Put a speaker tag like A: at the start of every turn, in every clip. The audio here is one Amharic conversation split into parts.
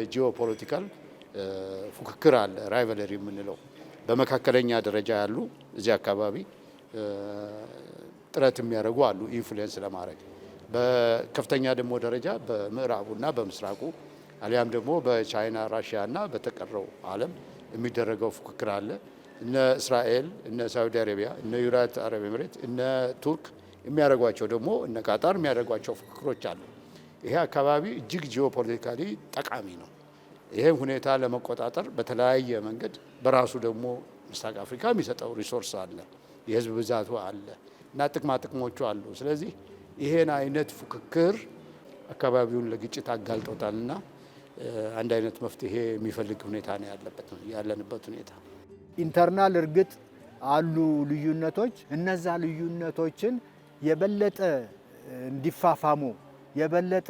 A: የጂኦፖለቲካል ፉክክር አለ፣ ራይቨለሪ የምንለው በመካከለኛ ደረጃ ያሉ እዚህ አካባቢ ጥረት የሚያደርጉ አሉ ኢንፍሉዌንስ ለማድረግ በከፍተኛ ደግሞ ደረጃ በምዕራቡና በምስራቁ አሊያም ደግሞ በቻይና ራሽያ እና በተቀረው ዓለም የሚደረገው ፉክክር አለ። እነ እስራኤል፣ እነ ሳውዲ አረቢያ፣ እነ ዩናይትድ አረብ ኤምሬት፣ እነ ቱርክ የሚያደርጓቸው ደግሞ እነ ቃጣር የሚያደርጓቸው ፉክክሮች አሉ። ይሄ አካባቢ እጅግ ጂኦፖለቲካሊ ጠቃሚ ነው። ይሄን ሁኔታ ለመቆጣጠር በተለያየ መንገድ በራሱ ደግሞ ምስራቅ አፍሪካ የሚሰጠው ሪሶርስ አለ፣ የህዝብ ብዛቱ አለ እና ጥቅማ ጥቅሞቹ አሉ። ስለዚህ ይሄን አይነት ፉክክር አካባቢውን ለግጭት አጋልጦታልና አንድ አይነት መፍትሄ የሚፈልግ ሁኔታ ነው ያለንበት ሁኔታ።
B: ኢንተርናል እርግጥ አሉ ልዩነቶች። እነዛ ልዩነቶችን የበለጠ እንዲፋፋሙ የበለጠ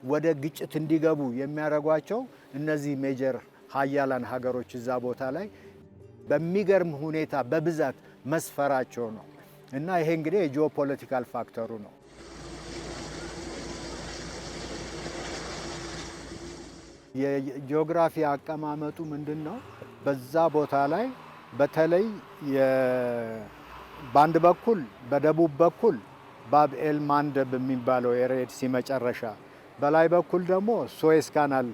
B: ወደ ግጭት እንዲገቡ የሚያደርጓቸው እነዚህ ሜጀር ሀያላን ሀገሮች እዛ ቦታ ላይ በሚገርም ሁኔታ በብዛት መስፈራቸው ነው እና ይሄ እንግዲህ የጂኦፖለቲካል ፋክተሩ ነው። የጂኦግራፊ አቀማመጡ ምንድነው? በዛ ቦታ ላይ በተለይ በአንድ በኩል በደቡብ በኩል ባብ ኤል ማንደብ የሚባለው የሬድ ሲ መጨረሻ፣ በላይ በኩል ደግሞ ሱዌዝ ካናል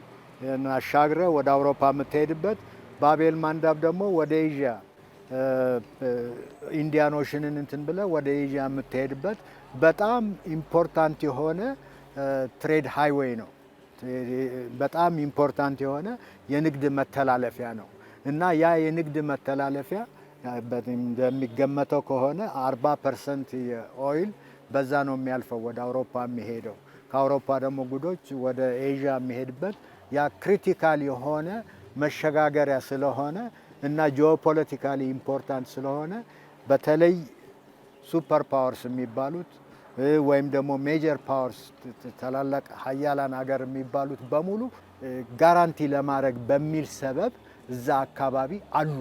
B: አሻግረ ወደ አውሮፓ የምትሄድበት፣ ባብ ኤል ማንደብ ደግሞ ወደ ኤዥያ ኢንዲያን ኦሽንን እንትን ብለ ወደ ኤዥያ የምትሄድበት በጣም ኢምፖርታንት የሆነ ትሬድ ሃይዌይ ነው። በጣም ኢምፖርታንት የሆነ የንግድ መተላለፊያ ነው እና ያ የንግድ መተላለፊያ እንደሚገመተው ከሆነ 40% የኦይል በዛ ነው የሚያልፈው ወደ አውሮፓ የሚሄደው። ከአውሮፓ ደግሞ ጉዶች ወደ ኤዥያ የሚሄድበት ያ ክሪቲካል የሆነ መሸጋገሪያ ስለሆነ እና ጂኦፖለቲካሊ ኢምፖርታንት ስለሆነ በተለይ ሱፐር ፓወርስ የሚባሉት ወይም ደግሞ ሜጀር ፓወርስ ታላላቅ ሀያላን ሀገር የሚባሉት በሙሉ ጋራንቲ ለማድረግ በሚል ሰበብ እዛ አካባቢ አሉ፣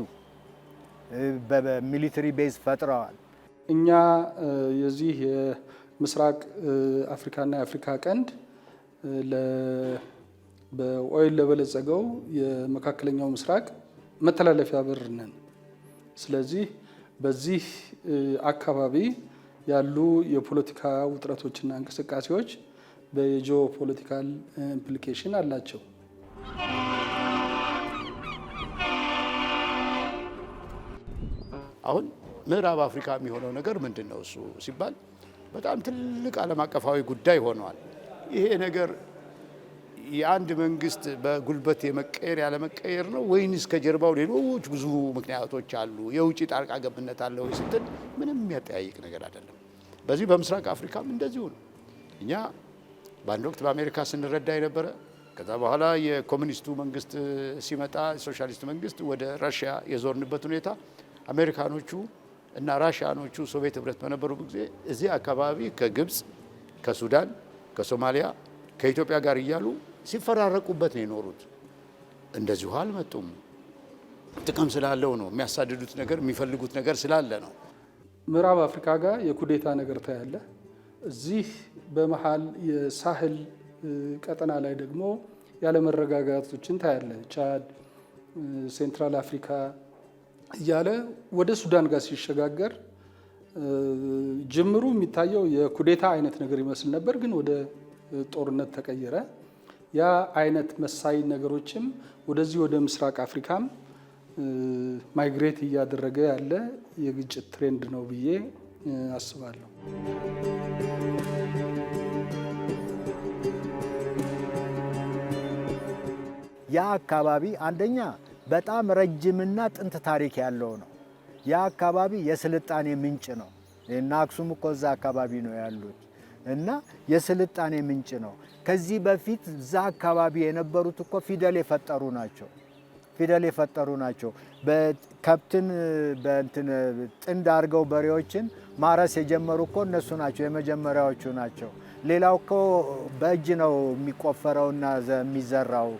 B: በሚሊተሪ ቤዝ ፈጥረዋል።
C: እኛ የዚህ የምስራቅ አፍሪካና የአፍሪካ ቀንድ በኦይል ለበለጸገው የመካከለኛው ምስራቅ መተላለፊያ በር ነን። ስለዚህ በዚህ አካባቢ ያሉ የፖለቲካ ውጥረቶችና እንቅስቃሴዎች በጂኦ ፖለቲካል ኢምፕሊኬሽን አላቸው።
A: አሁን ምዕራብ አፍሪካ የሚሆነው ነገር ምንድን ነው? እሱ ሲባል በጣም ትልቅ ዓለም አቀፋዊ ጉዳይ ሆኗል። ይሄ ነገር የአንድ መንግስት በጉልበት የመቀየር ያለመቀየር ነው ወይንስ ከጀርባው ሌሎች ብዙ ምክንያቶች አሉ? የውጭ ጣልቃ ገብነት አለ ወይ ስትል ምንም የሚያጠያይቅ ነገር አይደለም። በዚህ በምስራቅ አፍሪካም እንደዚሁ ነው። እኛ በአንድ ወቅት በአሜሪካ ስንረዳ የነበረ ከዛ በኋላ የኮሚኒስቱ መንግስት ሲመጣ የሶሻሊስት መንግስት ወደ ራሽያ የዞርንበት ሁኔታ አሜሪካኖቹ እና ራሽያኖቹ ሶቪየት ህብረት በነበሩ ጊዜ እዚህ አካባቢ ከግብፅ፣ ከሱዳን፣ ከሶማሊያ፣ ከኢትዮጵያ ጋር እያሉ ሲፈራረቁበት ነው የኖሩት። እንደዚሁ አልመጡም። ጥቅም ስላለው ነው የሚያሳድዱት ነገር የሚፈልጉት ነገር ስላለ ነው።
C: ምዕራብ አፍሪካ ጋር የኩዴታ ነገር ታያለ። እዚህ በመሃል የሳህል ቀጠና ላይ ደግሞ ያለመረጋጋቶችን ታያለ። ቻድ፣ ሴንትራል አፍሪካ እያለ ወደ ሱዳን ጋር ሲሸጋገር ጅምሩ የሚታየው የኩዴታ አይነት ነገር ይመስል ነበር፣ ግን ወደ ጦርነት ተቀየረ። ያ አይነት መሳይ ነገሮችም ወደዚህ ወደ ምስራቅ አፍሪካም ማይግሬት እያደረገ ያለ የግጭት ትሬንድ ነው ብዬ አስባለሁ።
B: ያ አካባቢ አንደኛ በጣም ረጅምና ጥንት ታሪክ ያለው ነው። ያ አካባቢ የስልጣኔ ምንጭ ነው እና አክሱም እኮ እዛ አካባቢ ነው ያሉት እና የስልጣኔ ምንጭ ነው። ከዚህ በፊት እዛ አካባቢ የነበሩት እኮ ፊደል የፈጠሩ ናቸው። በከብትን በእንትን ጥንድ አድርገው በሬዎችን ማረስ የጀመሩ እኮ እነሱ ናቸው፣ የመጀመሪያዎቹ ናቸው። ሌላው እኮ በእጅ ነው የሚቆፈረውና የሚዘራው።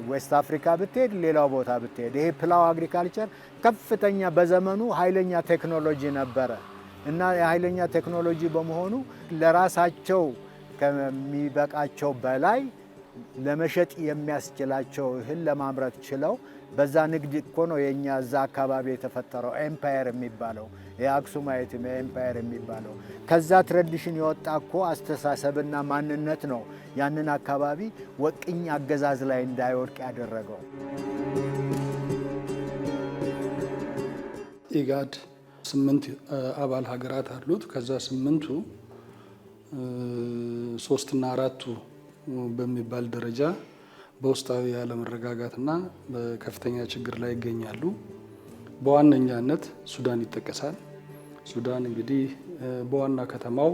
B: ዌስት አፍሪካ ብትሄድ፣ ሌላው ቦታ ብትሄድ ይሄ ፕላው አግሪካልቸር ከፍተኛ በዘመኑ ኃይለኛ ቴክኖሎጂ ነበረ እና የኃይለኛ ቴክኖሎጂ በመሆኑ ለራሳቸው ከሚበቃቸው በላይ ለመሸጥ የሚያስችላቸው እህል ለማምረት ችለው በዛ ንግድ እኮ ነው የኛ እዛ አካባቢ የተፈጠረው ኤምፓየር የሚባለው የአክሱማይት ኤምፓየር የሚባለው። ከዛ ትራዲሽን የወጣ እኮ አስተሳሰብና ማንነት ነው ያንን አካባቢ ወቅኝ አገዛዝ ላይ እንዳይወድቅ ያደረገው።
C: ኢጋድ 8 አባል ሀገራት አሉት። ከዛ 8ቱ 3 እና 4ቱ በሚባል ደረጃ በውስጣዊ ያለመረጋጋትና በከፍተኛ ችግር ላይ ይገኛሉ። በዋነኛነት ሱዳን ይጠቀሳል። ሱዳን እንግዲህ በዋና ከተማው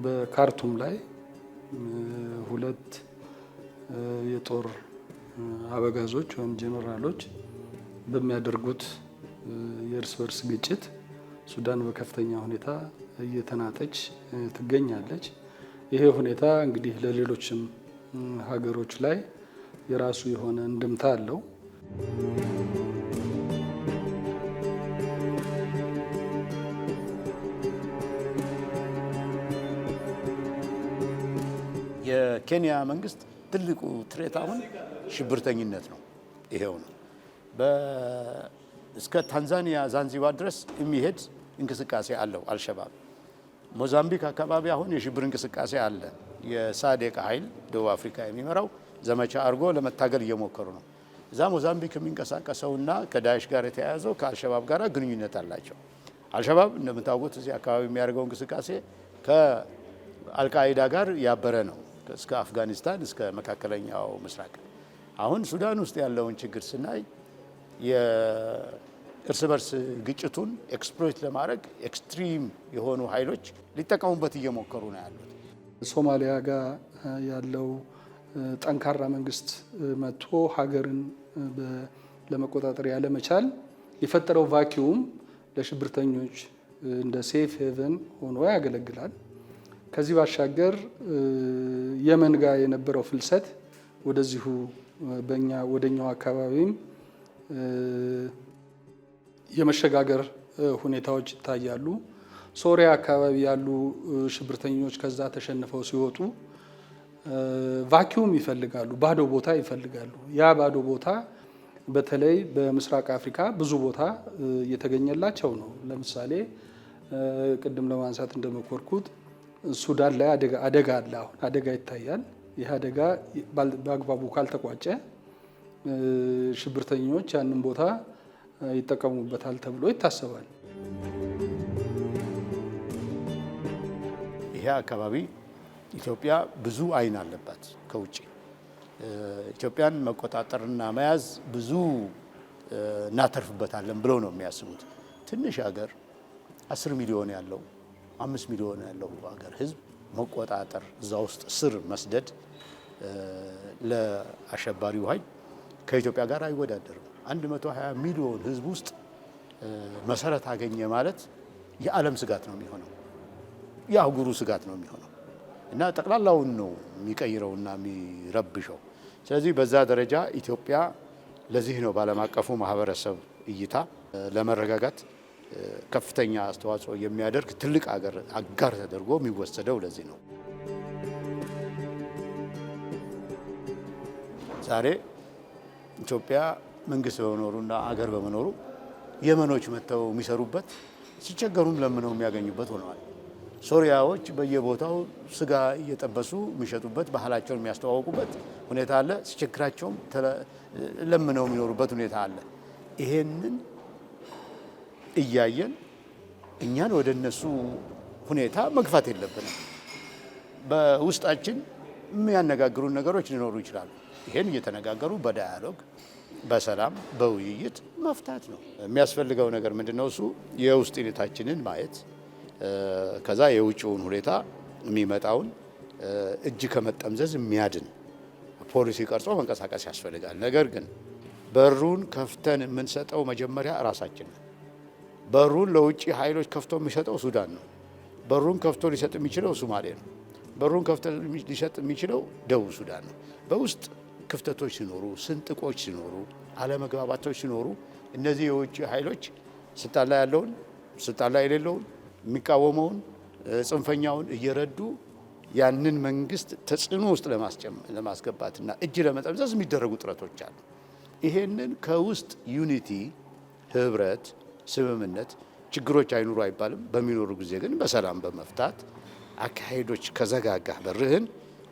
C: በካርቱም ላይ 2 የጦር አበጋዞች ወይም ጄኔራሎች በሚያደርጉት የእርስ በርስ ግጭት ሱዳን በከፍተኛ ሁኔታ እየተናጠች ትገኛለች። ይሄ ሁኔታ እንግዲህ ለሌሎችም ሀገሮች ላይ የራሱ የሆነ እንድምታ አለው።
A: የኬንያ መንግስት ትልቁ ትሬት አሁን ሽብርተኝነት ነው። ይሄው ነው። እስከ ታንዛኒያ ዛንዚባር ድረስ የሚሄድ እንቅስቃሴ አለው አልሸባብ። ሞዛምቢክ አካባቢ አሁን የሽብር እንቅስቃሴ አለ። የሳዴቅ ኃይል ደቡብ አፍሪካ የሚመራው ዘመቻ አድርጎ ለመታገል እየሞከሩ ነው። እዛ ሞዛምቢክ የሚንቀሳቀሰውና ከዳይሽ ጋር የተያያዘው ከአልሸባብ ጋር ግንኙነት አላቸው። አልሸባብ እንደምታውቁት እዚህ አካባቢ የሚያደርገው እንቅስቃሴ ከአልቃይዳ ጋር ያበረ ነው፣ እስከ አፍጋኒስታን እስከ መካከለኛው ምስራቅ። አሁን ሱዳን ውስጥ ያለውን ችግር ስናይ የእርስ በርስ ግጭቱን ኤክስፕሎይት ለማድረግ ኤክስትሪም የሆኑ ኃይሎች ሊጠቀሙበት እየሞከሩ ነው ያሉት።
C: ሶማሊያ ጋር ያለው ጠንካራ መንግስት መጥቶ ሀገርን ለመቆጣጠር ያለመቻል የፈጠረው ቫኪዩም ለሽብርተኞች እንደ ሴፍ ሄቨን ሆኖ ያገለግላል። ከዚህ ባሻገር የመን ጋር የነበረው ፍልሰት ወደዚሁ ወደኛው አካባቢም የመሸጋገር ሁኔታዎች ይታያሉ። ሶሪያ አካባቢ ያሉ ሽብርተኞች ከዛ ተሸንፈው ሲወጡ ቫኪዩም ይፈልጋሉ፣ ባዶ ቦታ ይፈልጋሉ። ያ ባዶ ቦታ በተለይ በምስራቅ አፍሪካ ብዙ ቦታ እየተገኘላቸው ነው። ለምሳሌ ቅድም ለማንሳት እንደሞከርኩት ሱዳን ላይ አደጋ አለ። አሁን አደጋ ይታያል። ይህ አደጋ በአግባቡ ካልተቋጨ ሽብርተኞች ያንን ቦታ ይጠቀሙበታል ተብሎ ይታሰባል።
A: ይሄ አካባቢ ኢትዮጵያ ብዙ አይን አለባት ከውጭ። ኢትዮጵያን መቆጣጠርና መያዝ ብዙ እናተርፍበታለን ብለው ነው የሚያስቡት። ትንሽ ሀገር 10 ሚሊዮን ያለው 5 ሚሊዮን ያለው ሀገር ህዝብ መቆጣጠር፣ እዛ ውስጥ ስር መስደድ ለአሸባሪው ኃይል ከኢትዮጵያ ጋር አይወዳደርም። 120 ሚሊዮን ህዝብ ውስጥ መሰረት አገኘ ማለት የዓለም ስጋት ነው የሚሆነው፣ የአህጉሩ ስጋት ነው የሚሆነው እና ጠቅላላውን ነው የሚቀይረውና የሚረብሸው። ስለዚህ በዛ ደረጃ ኢትዮጵያ ለዚህ ነው በዓለም አቀፉ ማህበረሰብ እይታ ለመረጋጋት ከፍተኛ አስተዋጽኦ የሚያደርግ ትልቅ አጋር ተደርጎ የሚወሰደው ለዚህ ነው። ዛሬ ኢትዮጵያ መንግስት በመኖሩና አገር በመኖሩ የመኖች መጥተው የሚሰሩበት ሲቸገሩም ለምነው የሚያገኙበት ሆነዋል። ሶሪያዎች በየቦታው ስጋ እየጠበሱ የሚሸጡበት፣ ባህላቸውን የሚያስተዋውቁበት ሁኔታ አለ። ሲቸግራቸውም ለምነው የሚኖሩበት ሁኔታ አለ። ይሄንን እያየን እኛን ወደ እነሱ ሁኔታ መግፋት የለብንም። በውስጣችን የሚያነጋግሩን ነገሮች ሊኖሩ ይችላሉ። ይሄን እየተነጋገሩ በዳያሎግ በሰላም በውይይት መፍታት ነው የሚያስፈልገው። ነገር ምንድነው? እሱ የውስጥ ሁኔታችንን ማየት፣ ከዛ የውጭውን ሁኔታ የሚመጣውን እጅ ከመጠምዘዝ የሚያድን ፖሊሲ ቀርጾ መንቀሳቀስ ያስፈልጋል። ነገር ግን በሩን ከፍተን የምንሰጠው መጀመሪያ ራሳችን ነው። በሩን ለውጭ ኃይሎች ከፍቶ የሚሰጠው ሱዳን ነው። በሩን ከፍቶ ሊሰጥ የሚችለው ሶማሌ ነው። በሩን ከፍቶ ሊሰጥ የሚችለው ደቡብ ሱዳን ነው። በውስጥ ክፍተቶች ሲኖሩ፣ ስንጥቆች ሲኖሩ፣ አለመግባባቶች ሲኖሩ እነዚህ የውጭ ኃይሎች ስልጣን ላይ ያለውን፣ ስልጣን ላይ የሌለውን፣ የሚቃወመውን፣ ጽንፈኛውን እየረዱ ያንን መንግስት ተጽዕኖ ውስጥ ለማስገባትና እጅ ለመጠምዘዝ የሚደረጉ ጥረቶች አሉ። ይሄንን ከውስጥ ዩኒቲ፣ ህብረት፣ ስምምነት ችግሮች አይኑሩ አይባልም። በሚኖሩ ጊዜ ግን በሰላም በመፍታት አካሄዶች ከዘጋጋህ በርህን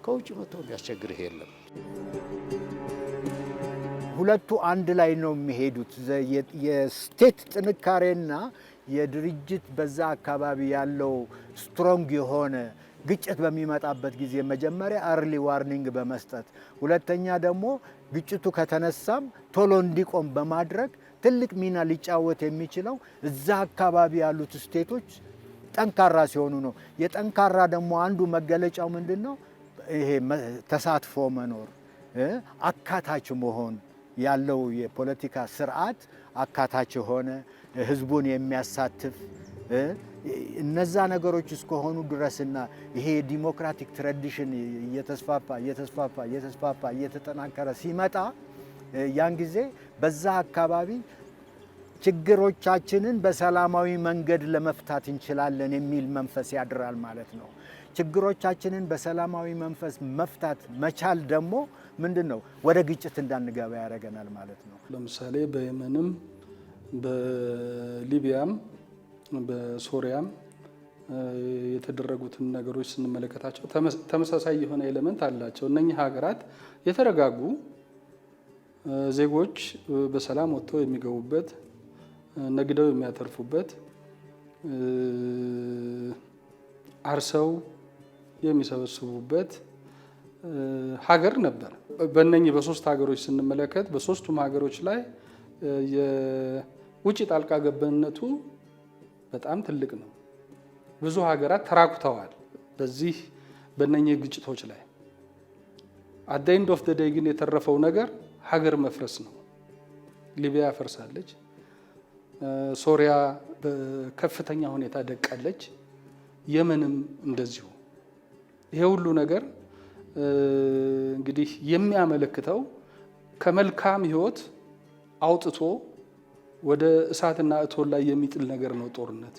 A: ከውጭ መጥቶ የሚያስቸግርህ የለም።
B: ሁለቱ አንድ ላይ ነው የሚሄዱት። የስቴት ጥንካሬና የድርጅት በዛ አካባቢ ያለው ስትሮንግ የሆነ ግጭት በሚመጣበት ጊዜ መጀመሪያ አርሊ ዋርኒንግ በመስጠት ሁለተኛ ደግሞ ግጭቱ ከተነሳም ቶሎ እንዲቆም በማድረግ ትልቅ ሚና ሊጫወት የሚችለው እዛ አካባቢ ያሉት ስቴቶች ጠንካራ ሲሆኑ ነው። የጠንካራ ደግሞ አንዱ መገለጫው ምንድን ነው? ይሄ ተሳትፎ መኖር፣ አካታች መሆን ያለው የፖለቲካ ስርዓት አካታች የሆነ ህዝቡን የሚያሳትፍ እነዛ ነገሮች እስከሆኑ ድረስና ይሄ ዲሞክራቲክ ትራዲሽን እየተስፋፋ እየተጠናከረ ሲመጣ ያን ጊዜ በዛ አካባቢ ችግሮቻችንን በሰላማዊ መንገድ ለመፍታት እንችላለን የሚል መንፈስ ያድራል ማለት ነው። ችግሮቻችንን በሰላማዊ መንፈስ መፍታት መቻል ደግሞ ምንድነው? ወደ ግጭት እንዳንገባ ያደርገናል ማለት ነው።
C: ለምሳሌ በየመንም በሊቢያም በሶሪያም የተደረጉትን ነገሮች ስንመለከታቸው ተመሳሳይ የሆነ ኤሌመንት አላቸው። እነኚህ ሀገራት የተረጋጉ ዜጎች በሰላም ወጥተው የሚገቡበት፣ ነግደው የሚያተርፉበት፣ አርሰው የሚሰበስቡበት ሀገር ነበር። በእነኚህ በሶስት ሀገሮች ስንመለከት በሶስቱም ሀገሮች ላይ የውጭ ጣልቃ ገብነቱ በጣም ትልቅ ነው። ብዙ ሀገራት ተራቁተዋል በእነኚህ ግጭቶች ላይ። አት ዘ ኤንድ ኦፍ ዘ ዴይ ግን የተረፈው ነገር ሀገር መፍረስ ነው። ሊቢያ ፈርሳለች። ሶሪያ በከፍተኛ ሁኔታ ደቃለች። የመንም እንደዚሁ። ይሄ ሁሉ ነገር እንግዲህ የሚያመለክተው ከመልካም ሕይወት አውጥቶ ወደ እሳትና እቶን ላይ የሚጥል ነገር ነው ጦርነት።